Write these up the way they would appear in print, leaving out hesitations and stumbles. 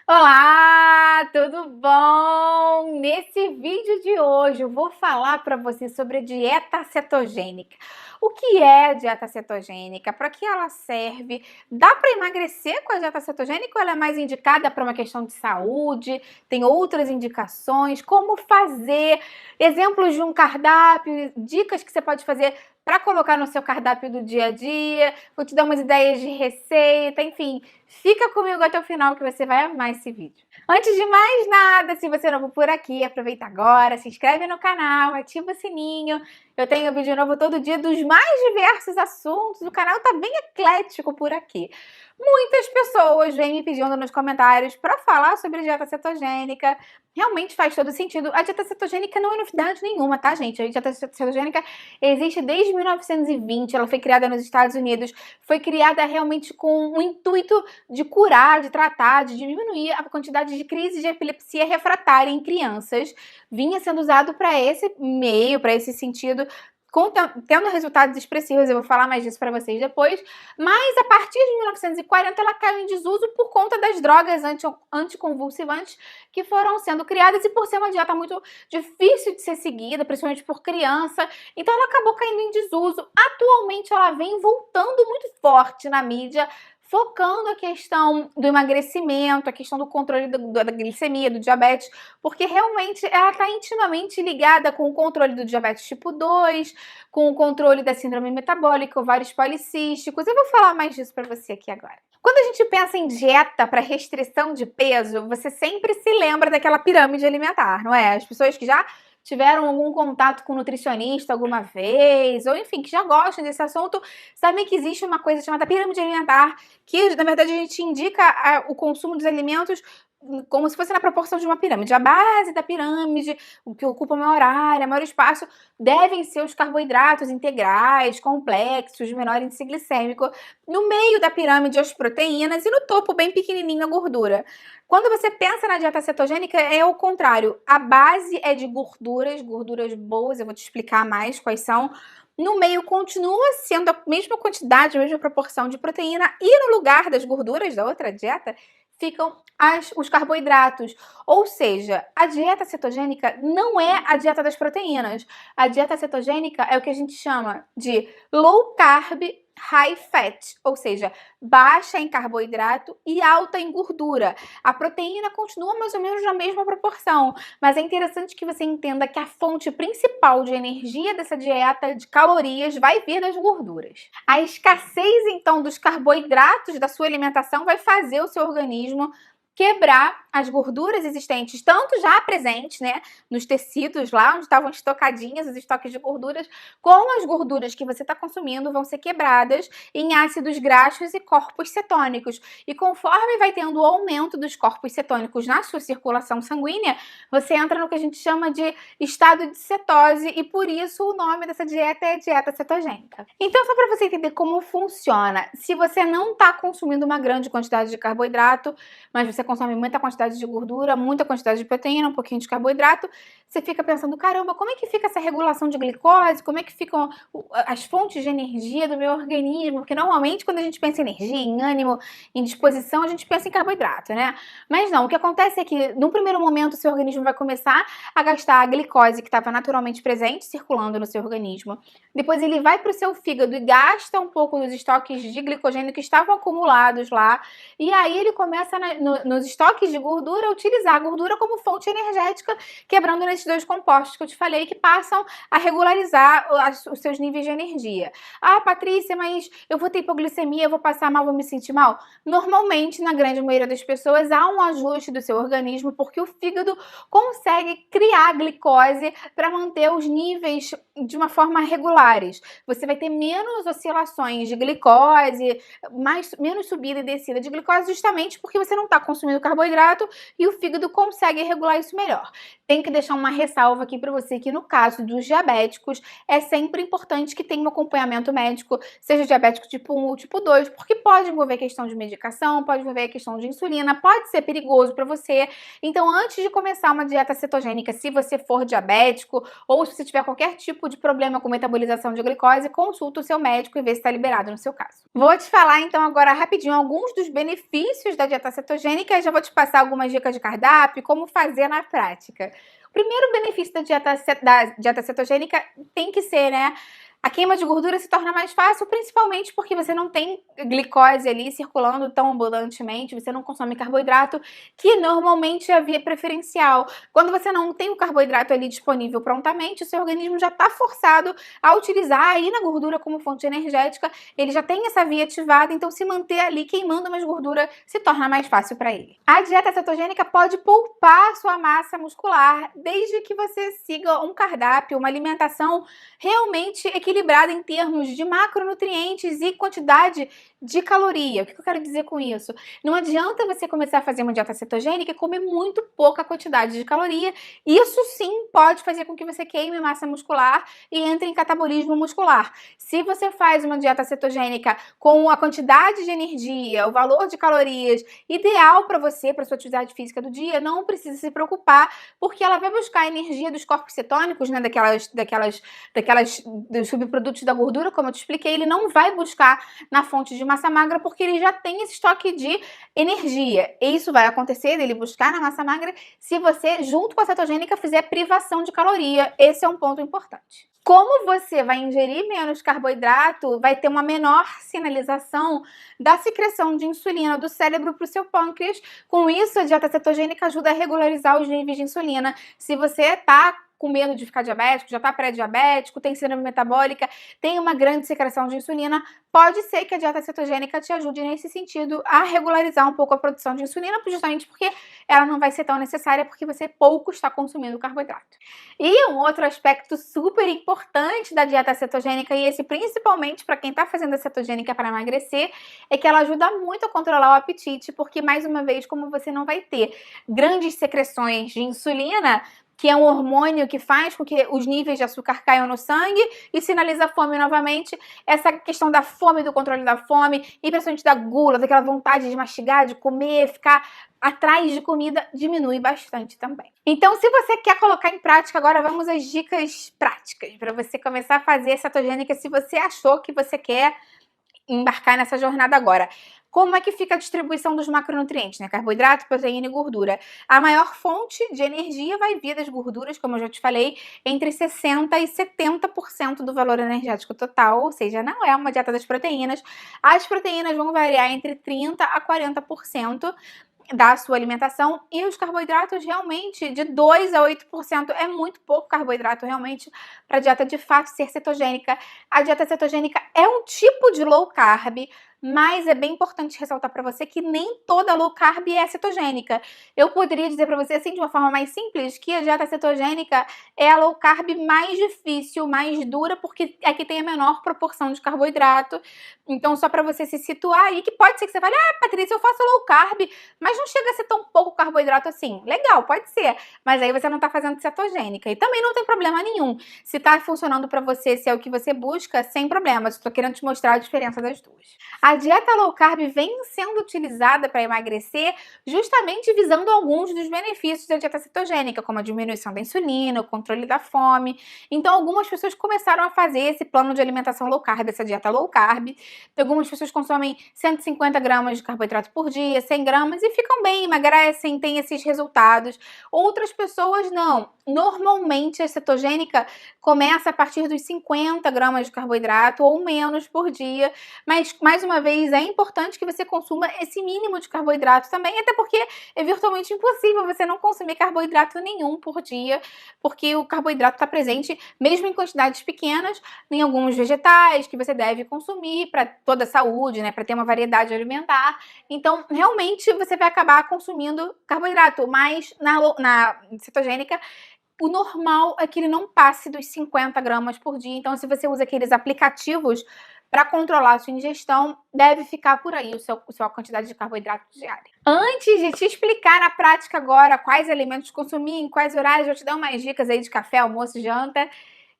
Olá, tudo bom? Nesse vídeo de hoje eu vou falar para você sobre a dieta cetogênica. O que é a dieta cetogênica? Para que ela serve? Dá para emagrecer com a dieta cetogênica ou ela é mais indicada para uma questão de saúde? Tem outras indicações? Como fazer? Exemplos de um cardápio, dicas que você pode fazer para colocar no seu cardápio do dia a dia. Vou te dar umas ideias de receita, enfim. Fica comigo até o final que você vai amar esse vídeo. Antes de mais nada, se você é novo por aqui, aproveita agora, se inscreve no canal, ativa o sininho. Eu tenho vídeo novo todo dia dos mais diversos assuntos. O canal tá bem eclético por aqui. Muitas pessoas vêm me pedindo nos comentários para falar sobre dieta cetogênica. Realmente faz todo sentido. A dieta cetogênica não é novidade nenhuma, tá, gente? A dieta cetogênica existe desde 1920. Ela foi criada nos Estados Unidos. Foi criada realmente com o intuito de curar, de tratar, de diminuir a quantidade de crises de epilepsia refratária em crianças. Vinha sendo usado para esse meio, para esse sentido, tendo resultados expressivos. Eu vou falar mais disso para vocês depois, mas a partir de 1940 ela caiu em desuso por conta das drogas anticonvulsivantes que foram sendo criadas e por ser uma dieta muito difícil de ser seguida, principalmente por criança, então ela acabou caindo em desuso. Atualmente ela vem voltando muito forte na mídia, focando a questão do emagrecimento, a questão do controle da glicemia, do diabetes, porque realmente ela está intimamente ligada com o controle do diabetes tipo 2, com o controle da síndrome metabólica, ovários policísticos. Eu vou falar mais disso para você aqui agora. Quando a gente pensa em dieta para restrição de peso, você sempre se lembra daquela pirâmide alimentar, não é? As pessoas que já tiveram algum contato com nutricionista alguma vez, ou enfim, que já gostam desse assunto, sabem que existe uma coisa chamada pirâmide alimentar, que na verdade a gente indica o consumo dos alimentos como se fosse na proporção de uma pirâmide. A base da pirâmide, o que ocupa a maior área, maior espaço, devem ser os carboidratos integrais, complexos, de menor índice glicêmico. No meio da pirâmide, as proteínas e no topo, bem pequenininho, a gordura. Quando você pensa na dieta cetogênica, é o contrário. A base é de gorduras boas, eu vou te explicar mais quais são. No meio continua sendo a mesma quantidade, a mesma proporção de proteína, e no lugar das gorduras da outra dieta ficam os carboidratos. Ou seja, a dieta cetogênica não é a dieta das proteínas. A dieta cetogênica é o que a gente chama de low carb, high fat, ou seja, baixa em carboidrato e alta em gordura. A proteína continua mais ou menos na mesma proporção, mas é interessante que você entenda que a fonte principal de energia dessa dieta de calorias vai vir das gorduras. A escassez, então, dos carboidratos da sua alimentação vai fazer o seu organismo quebrar as gorduras existentes, tanto já presentes, né, nos tecidos lá onde estavam estocadinhas os estoques de gorduras, como as gorduras que você está consumindo vão ser quebradas em ácidos graxos e corpos cetônicos. E conforme vai tendo o aumento dos corpos cetônicos na sua circulação sanguínea, você entra no que a gente chama de estado de cetose, e por isso o nome dessa dieta é dieta cetogênica. Então, só para você entender como funciona, se você não está consumindo uma grande quantidade de carboidrato, mas você consome muita quantidade de gordura, muita quantidade de proteína, um pouquinho de carboidrato, você fica pensando, caramba, como é que fica essa regulação de glicose? Como é que ficam as fontes de energia do meu organismo? Porque normalmente quando a gente pensa em energia, em ânimo, em disposição, a gente pensa em carboidrato, né? Mas não, o que acontece é que num primeiro momento o seu organismo vai começar a gastar a glicose que estava naturalmente presente, circulando no seu organismo. Depois ele vai para o seu fígado e gasta um pouco dos estoques de glicogênio que estavam acumulados lá, e aí ele começa nos estoques de gordura, utilizar a gordura como fonte energética, quebrando nesses dois compostos que eu te falei, que passam a regularizar os seus níveis de energia. Ah, Patrícia, mas eu vou ter hipoglicemia, eu vou passar mal, vou me sentir mal? Normalmente, na grande maioria das pessoas, há um ajuste do seu organismo, porque o fígado consegue criar glicose para manter os níveis de uma forma regulares. Você vai ter menos oscilações de glicose, menos subida e descida de glicose, justamente porque você não está consumindo carboidrato e o fígado consegue regular isso melhor. Tem que deixar uma ressalva aqui para você que no caso dos diabéticos é sempre importante que tenha um acompanhamento médico, seja diabético tipo 1 ou tipo 2, porque pode envolver questão de medicação, pode envolver questão de insulina, pode ser perigoso para você. Então, antes de começar uma dieta cetogênica, se você for diabético ou se você tiver qualquer tipo de problema com metabolização de glicose, consulta o seu médico e vê se está liberado no seu caso. Vou te falar então agora rapidinho alguns dos benefícios da dieta cetogênica cetogênica, já vou te passar algumas dicas de cardápio, como fazer na prática. O primeiro benefício da dieta cetogênica tem que ser, né? A queima de gordura se torna mais fácil, principalmente porque você não tem glicose ali circulando tão abundantemente, você não consome carboidrato, que normalmente é a via preferencial. Quando você não tem o carboidrato ali disponível prontamente, o seu organismo já está forçado a utilizar aí na gordura como fonte energética, ele já tem essa via ativada, então se manter ali queimando mais gordura se torna mais fácil para ele. A dieta cetogênica pode poupar sua massa muscular, desde que você siga um cardápio, uma alimentação realmente equilibrada em termos de macronutrientes e quantidade de caloria. O que eu quero dizer com isso? Não adianta você começar a fazer uma dieta cetogênica e comer muito pouca quantidade de caloria. Isso sim pode fazer com que você queime massa muscular e entre em catabolismo muscular. Se você faz uma dieta cetogênica com a quantidade de energia, o valor de calorias ideal para você, para sua atividade física do dia, não precisa se preocupar, porque ela vai buscar a energia dos corpos cetônicos, né, dos subprodutos da gordura, como eu te expliquei, ele não vai buscar na fonte de massa magra porque ele já tem esse estoque de energia. E isso vai acontecer dele buscar na massa magra se você, junto com a cetogênica, fizer privação de caloria. Esse é um ponto importante. Como você vai ingerir menos carboidrato, vai ter uma menor sinalização da secreção de insulina do cérebro para o seu pâncreas. Com isso, a dieta cetogênica ajuda a regularizar os níveis de insulina. Se você está com medo de ficar diabético, já está pré-diabético, tem síndrome metabólica, tem uma grande secreção de insulina, pode ser que a dieta cetogênica te ajude nesse sentido a regularizar um pouco a produção de insulina, justamente porque ela não vai ser tão necessária porque você pouco está consumindo carboidrato. E um outro aspecto super importante da dieta cetogênica, e esse principalmente para quem está fazendo a cetogênica para emagrecer, é que ela ajuda muito a controlar o apetite, porque mais uma vez, como você não vai ter grandes secreções de insulina, que é um hormônio que faz com que os níveis de açúcar caiam no sangue e sinaliza a fome novamente. Essa questão da fome, do controle da fome, e principalmente da gula, daquela vontade de mastigar, de comer, ficar atrás de comida, diminui bastante também. Então, se você quer colocar em prática, agora vamos às dicas práticas, para você começar a fazer a cetogênica se você achou que você quer embarcar nessa jornada agora. Como é que fica a distribuição dos macronutrientes, né? Carboidrato, proteína e gordura. A maior fonte de energia vai vir das gorduras, como eu já te falei, entre 60% e 70% do valor energético total, ou seja, não é uma dieta das proteínas. As proteínas vão variar entre 30% a 40% da sua alimentação, e os carboidratos realmente de 2 a 8% é muito pouco carboidrato realmente para a dieta de fato ser cetogênica. A dieta cetogênica é um tipo de low carb, mas é bem importante ressaltar para você que nem toda low carb é cetogênica. Eu poderia dizer para você assim de uma forma mais simples que a dieta cetogênica é a low carb mais difícil, mais dura, porque é que tem a menor proporção de carboidrato. Então só para você se situar aí, que pode ser que você fale, Patrícia, eu faço low carb, mas não chega a ser tão pouco carboidrato assim. Legal, pode ser, mas aí você não tá fazendo cetogênica. E também não tem problema nenhum. Se tá funcionando para você, se é o que você busca, sem problemas. Estou querendo te mostrar a diferença das duas. A dieta low carb vem sendo utilizada para emagrecer justamente visando alguns dos benefícios da dieta cetogênica, como a diminuição da insulina, o controle da fome. Então, algumas pessoas começaram a fazer esse plano de alimentação low carb, essa dieta low carb. Algumas pessoas consomem 150 gramas de carboidrato por dia, 100 gramas, e ficam bem, emagrecem, têm esses resultados. Outras pessoas não. Normalmente, a cetogênica começa a partir dos 50 gramas de carboidrato ou menos por dia, mas, mais uma vez, é importante que você consuma esse mínimo de carboidrato também, até porque é virtualmente impossível você não consumir carboidrato nenhum por dia, porque o carboidrato está presente, mesmo em quantidades pequenas, em alguns vegetais que você deve consumir para toda a saúde, né, para ter uma variedade alimentar. Então, realmente, você vai acabar consumindo carboidrato, mas na cetogênica, o normal é que ele não passe dos 50 gramas por dia. Então, se você usa aqueles aplicativos para controlar a sua ingestão, deve ficar por aí a sua quantidade de carboidrato diária. Antes de te explicar na prática agora quais alimentos consumir, em quais horários, eu vou te dar umas dicas aí de café, almoço, janta.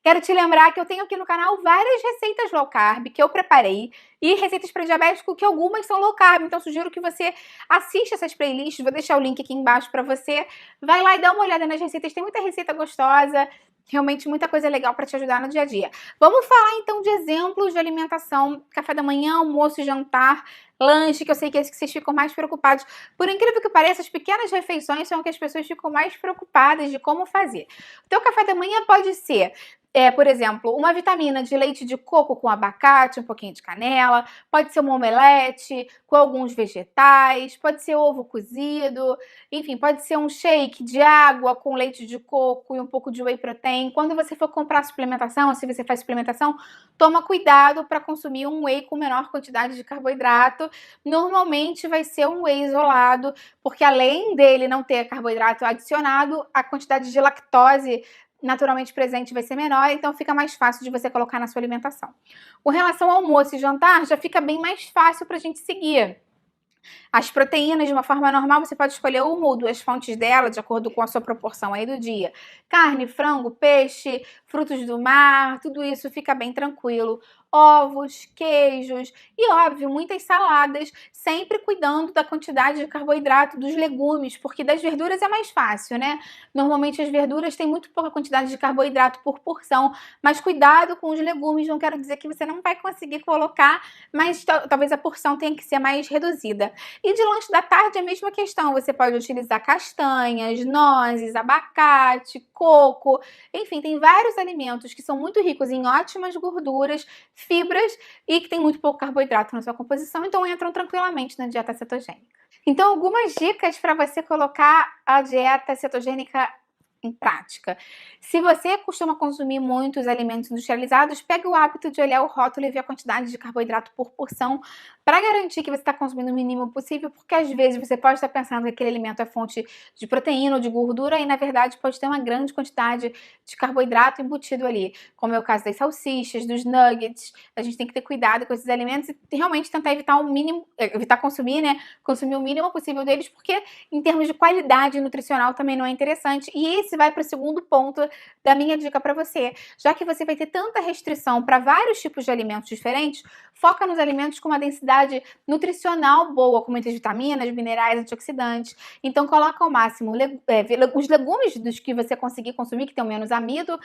Quero te lembrar que eu tenho aqui no canal várias receitas low carb que eu preparei e receitas para diabético que algumas são low carb, então sugiro que você assista essas playlists, vou deixar o link aqui embaixo para você. Vai lá e dá uma olhada nas receitas, tem muita receita gostosa realmente muita coisa legal para te ajudar no dia a dia. Vamos falar então de exemplos de alimentação, café da manhã, almoço, jantar, lanche, que eu sei que é esse que vocês ficam mais preocupados. Por incrível que pareça, as pequenas refeições são que as pessoas ficam mais preocupadas de como fazer. O teu café da manhã pode ser por exemplo, uma vitamina de leite de coco com abacate, um pouquinho de canela, pode ser uma omelete com alguns vegetais, pode ser ovo cozido, enfim, pode ser um shake de água com leite de coco e um pouco de whey protein. Quando você for comprar suplementação, se você faz suplementação, toma cuidado para consumir um whey com menor quantidade de carboidrato. Normalmente vai ser um whey isolado, porque além dele não ter carboidrato adicionado, a quantidade de lactose naturalmente presente vai ser menor, então fica mais fácil de você colocar na sua alimentação. Com relação ao almoço e jantar, já fica bem mais fácil para a gente seguir. As proteínas, de uma forma normal, você pode escolher uma ou duas fontes dela, de acordo com a sua proporção aí do dia. Carne, frango, peixe, frutos do mar, tudo isso fica bem tranquilo. Ovos, queijos e, óbvio, muitas saladas, sempre cuidando da quantidade de carboidrato dos legumes, porque das verduras é mais fácil, né? Normalmente as verduras têm muito pouca quantidade de carboidrato por porção, mas cuidado com os legumes, não quero dizer que você não vai conseguir colocar, mas talvez a porção tenha que ser mais reduzida. E de lanche da tarde, a mesma questão. Você pode utilizar castanhas, nozes, abacate, coco. Enfim, tem vários alimentos que são muito ricos em ótimas gorduras, fibras e que tem muito pouco carboidrato na sua composição, então entram tranquilamente na dieta cetogênica. Então, algumas dicas para você colocar a dieta cetogênica em prática. Se você costuma consumir muitos alimentos industrializados, pegue o hábito de olhar o rótulo e ver a quantidade de carboidrato por porção para garantir que você está consumindo o mínimo possível, porque às vezes você pode estar pensando que aquele alimento é fonte de proteína ou de gordura e na verdade pode ter uma grande quantidade de carboidrato embutido ali, como é o caso das salsichas, dos nuggets. A gente tem que ter cuidado com esses alimentos e realmente tentar evitar o mínimo, evitar consumir, né? Consumir o mínimo possível deles, porque em termos de qualidade nutricional também não é interessante. E esse vai para o segundo ponto da minha dica para você. Já que você vai ter tanta restrição para vários tipos de alimentos diferentes, foca nos alimentos com uma densidade nutricional boa, com muitas vitaminas, minerais, antioxidantes. Então coloca ao máximo os legumes dos que você conseguir consumir, que tem menos amido,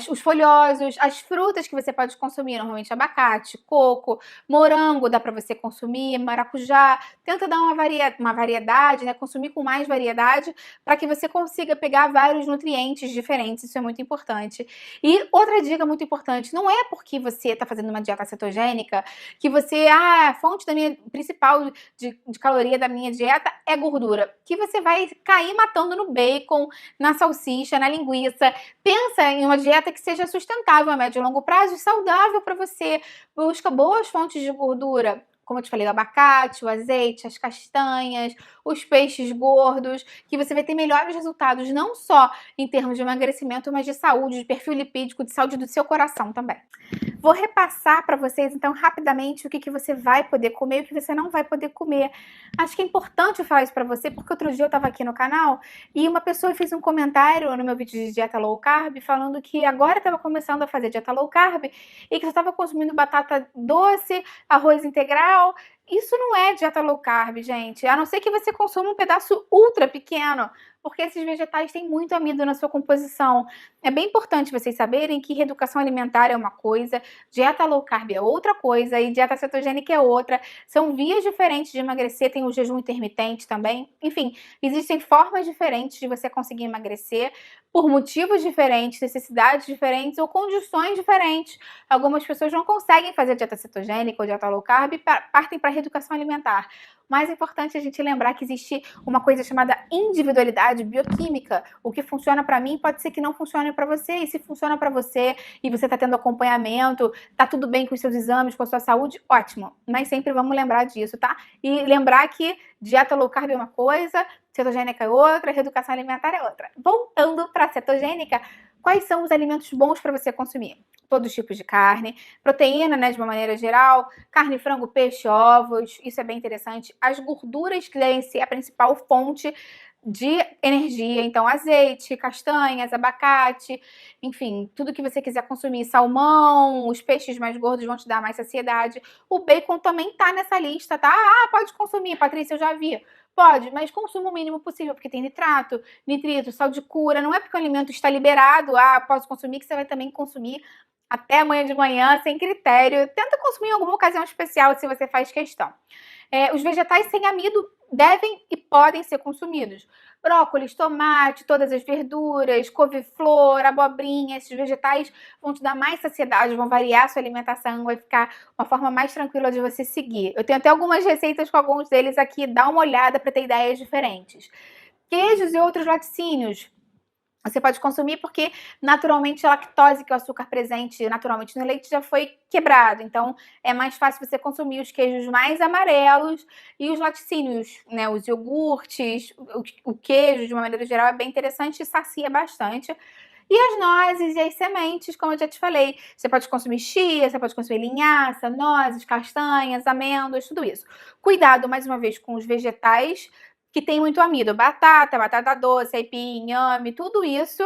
os folhosos, as frutas que você pode consumir, normalmente abacate, coco, morango dá para você consumir, maracujá. Tenta dar uma variedade, né? Consumir com mais variedade para que você consiga pegar vários nutrientes diferentes, isso é muito importante. E outra dica muito importante, não é porque você está fazendo uma dieta cetogênica que você, a fonte da minha principal de caloria da minha dieta é gordura, que você vai cair matando no bacon, na salsicha, na linguiça. Pensa em uma dieta que seja sustentável a médio e longo prazo e saudável para você. Busca boas fontes de gordura, como eu te falei, o abacate, o azeite, as castanhas, os peixes gordos, que você vai ter melhores resultados, não só em termos de emagrecimento, mas de saúde, de perfil lipídico, de saúde do seu coração também. Vou repassar para vocês, então, rapidamente o que você vai poder comer e o que você não vai poder comer. Acho que é importante eu falar isso para você, porque outro dia eu estava aqui no canal e uma pessoa fez um comentário no meu vídeo de dieta low carb, falando que agora estava começando a fazer dieta low carb e que só estava consumindo batata doce, arroz integral. Isso não é dieta low carb, gente, a não ser que você consuma um pedaço ultra pequeno, porque esses vegetais têm muito amido na sua composição. É bem importante vocês saberem que reeducação alimentar é uma coisa, dieta low carb é outra coisa e dieta cetogênica é outra. São vias diferentes de emagrecer, tem o jejum intermitente também. Enfim, existem formas diferentes de você conseguir emagrecer por motivos diferentes, necessidades diferentes ou condições diferentes. Algumas pessoas não conseguem fazer dieta cetogênica ou dieta low carb e partem para a reeducação alimentar. Mais importante é a gente lembrar que existe uma coisa chamada individualidade bioquímica. O que funciona para mim pode ser que não funcione para você. E se funciona para você e você está tendo acompanhamento, tá tudo bem com os seus exames, com a sua saúde, ótimo. Mas sempre vamos lembrar disso, tá? E lembrar que dieta low carb é uma coisa, cetogênica é outra, reeducação alimentar é outra. Voltando para a cetogênica, quais são os alimentos bons para você consumir? Todos os tipos de carne, proteína, né, de uma maneira geral, carne, frango, peixe, ovos, isso é bem interessante. As gorduras que devem ser a principal fonte de energia, então azeite, castanhas, abacate, enfim, tudo que você quiser consumir, salmão, os peixes mais gordos vão te dar mais saciedade. O bacon também tá nessa lista, tá? Ah, pode consumir, Patrícia, eu já vi. Pode, mas consuma o mínimo possível, porque tem nitrato, nitrito, sal de cura. Não é porque o alimento está liberado, posso consumir, que você vai também consumir até amanhã de manhã, sem critério. Tenta consumir em alguma ocasião especial, se você faz questão. Os vegetais sem amido devem e podem ser consumidos. Brócolis, tomate, todas as verduras, couve-flor, abobrinha, esses vegetais vão te dar mais saciedade, vão variar a sua alimentação, vai ficar uma forma mais tranquila de você seguir. Eu tenho até algumas receitas com alguns deles aqui, dá uma olhada para ter ideias diferentes. Queijos e outros laticínios. Você pode consumir porque naturalmente a lactose, que é o açúcar presente naturalmente no leite, já foi quebrado. Então é mais fácil você consumir os queijos mais amarelos e os laticínios, né? Os iogurtes, o queijo, de uma maneira geral, é bem interessante e sacia bastante. E as nozes e as sementes, como eu já te falei. Você pode consumir chia, você pode consumir linhaça, nozes, castanhas, amêndoas, tudo isso. Cuidado, mais uma vez, com os vegetais que tem muito amido. Batata doce, aipim, inhame, tudo isso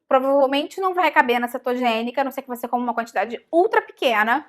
provavelmente não vai caber na cetogênica, a não ser que você coma uma quantidade ultra pequena.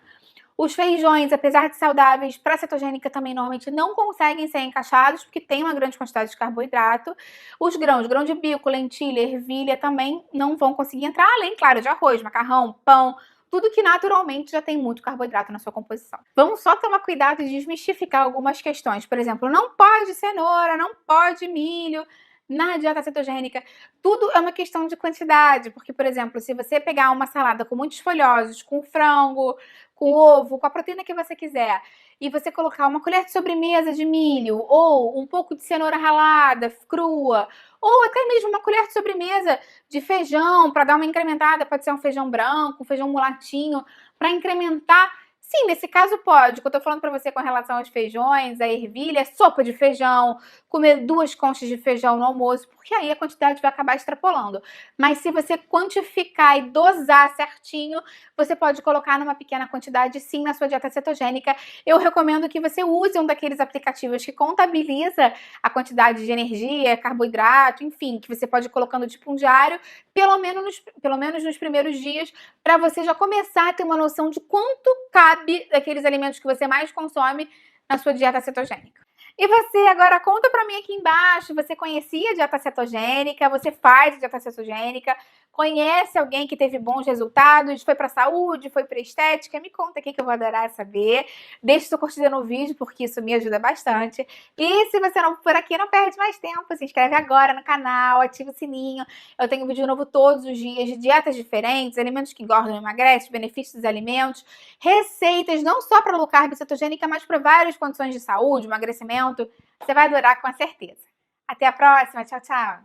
Os feijões, apesar de saudáveis, para cetogênica também normalmente não conseguem ser encaixados, porque tem uma grande quantidade de carboidrato. Os grãos, grão de bico, lentilha, ervilha também não vão conseguir entrar, além, claro, de arroz, macarrão, pão, tudo que naturalmente já tem muito carboidrato na sua composição. Vamos só tomar cuidado de desmistificar algumas questões. Por exemplo, não pode cenoura, não pode milho na dieta cetogênica. Tudo é uma questão de quantidade, porque, por exemplo, se você pegar uma salada com muitos folhosos, com frango, com ovo, com a proteína que você quiser, e você colocar uma colher de sobremesa de milho, ou um pouco de cenoura ralada, crua, ou até mesmo uma colher de sobremesa de feijão, para dar uma incrementada, pode ser um feijão branco, um feijão mulatinho, para incrementar. Sim, nesse caso pode. O que eu tô falando pra você com relação aos feijões, a ervilha, sopa de feijão, comer 2 conchas de feijão no almoço, porque aí a quantidade vai acabar extrapolando. Mas se você quantificar e dosar certinho, você pode colocar numa pequena quantidade, sim, na sua dieta cetogênica. Eu recomendo que você use um daqueles aplicativos que contabiliza a quantidade de energia, carboidrato, enfim, que você pode ir colocando tipo um diário, pelo menos nos primeiros dias, para você já começar a ter uma noção de quanto cabe daqueles alimentos que você mais consome na sua dieta cetogênica. E você, agora conta pra mim aqui embaixo, você conhecia a dieta cetogênica, você faz a dieta cetogênica, conhece alguém que teve bons resultados, foi pra saúde, foi pra estética? Me conta aqui que eu vou adorar saber. Deixa sua curtida no vídeo, porque isso me ajuda bastante. E se você não for por aqui, não perde mais tempo, se inscreve agora no canal, ativa o sininho. Eu tenho vídeo novo todos os dias de dietas diferentes, alimentos que engordam e emagrecem, benefícios dos alimentos, receitas não só para low carb cetogênica, mas para várias condições de saúde, emagrecimento. Você vai adorar com certeza. Até a próxima. Tchau, tchau.